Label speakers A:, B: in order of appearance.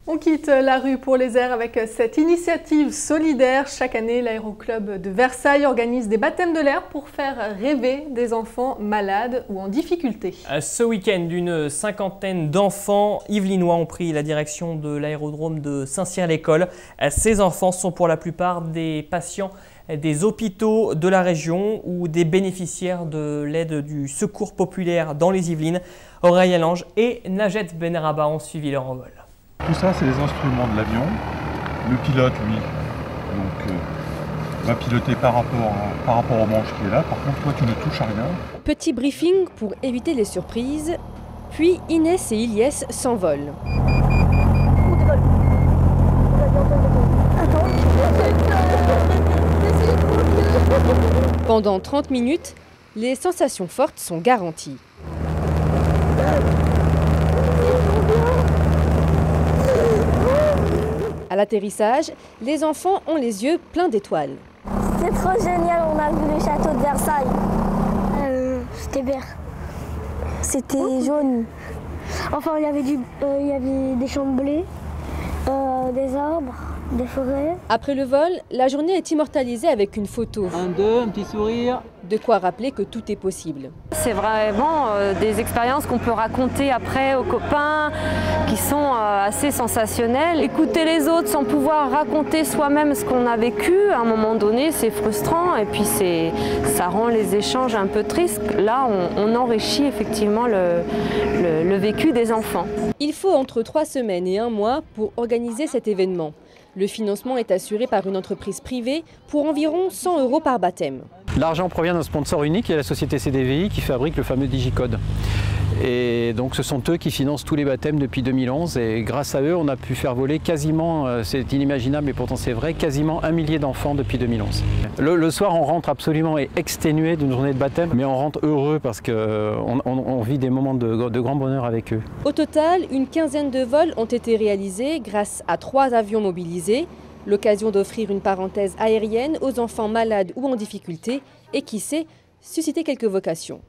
A: On quitte la rue pour les airs avec cette initiative solidaire. Chaque année, l'Aéroclub de Versailles organise des baptêmes de l'air pour faire rêver des enfants malades ou en difficulté.
B: Ce week-end, une cinquantaine d'enfants yvelinois ont pris la direction de l'aérodrome de Saint-Cyr-l'École. Ces enfants sont pour la plupart des patients des hôpitaux de la région ou des bénéficiaires de l'aide du Secours populaire dans les Yvelines. Aurélie Lange et Najet Benrabah ont suivi leur envol.
C: Tout ça, c'est les instruments de l'avion. Le pilote, lui, va piloter par rapport au manche qui est là. Par contre, toi, tu ne touches à rien.
D: Petit briefing pour éviter les surprises. Puis Inès et Ilyes s'envolent. Pendant 30 minutes, les sensations fortes sont garanties. À l'atterrissage, les enfants ont les yeux pleins d'étoiles.
E: C'était trop génial, on a vu le château de Versailles. C'était vert. C'était jaune. Enfin, il y avait des champs de blé, des arbres, des forêts.
D: Après le vol, la journée est immortalisée avec une photo.
F: Un petit sourire.
D: De quoi rappeler que tout est possible.
G: C'est vraiment des expériences qu'on peut raconter après aux copains, qui sont assez sensationnelles. Écouter les autres sans pouvoir raconter soi-même ce qu'on a vécu, à un moment donné, c'est frustrant et puis ça rend les échanges un peu tristes. Là, on enrichit effectivement le vécu des enfants.
D: Il faut entre 3 semaines et 1 mois pour organiser cet événement. Le financement est assuré par une entreprise privée pour environ 100 € par baptême.
F: L'argent provient d'un sponsor unique, qui est la société CDVI qui fabrique le fameux Digicode. Et donc ce sont eux qui financent tous les baptêmes depuis 2011 et grâce à eux on a pu faire voler quasiment, c'est inimaginable mais pourtant c'est vrai, quasiment 1 millier d'enfants depuis 2011. Le soir on rentre absolument exténué d'une journée de baptême mais on rentre heureux parce qu'on vit des moments de grand bonheur avec eux.
D: Au total, une quinzaine de vols ont été réalisés grâce à 3 avions mobilisés. L'occasion d'offrir une parenthèse aérienne aux enfants malades ou en difficulté et qui sait, susciter quelques vocations.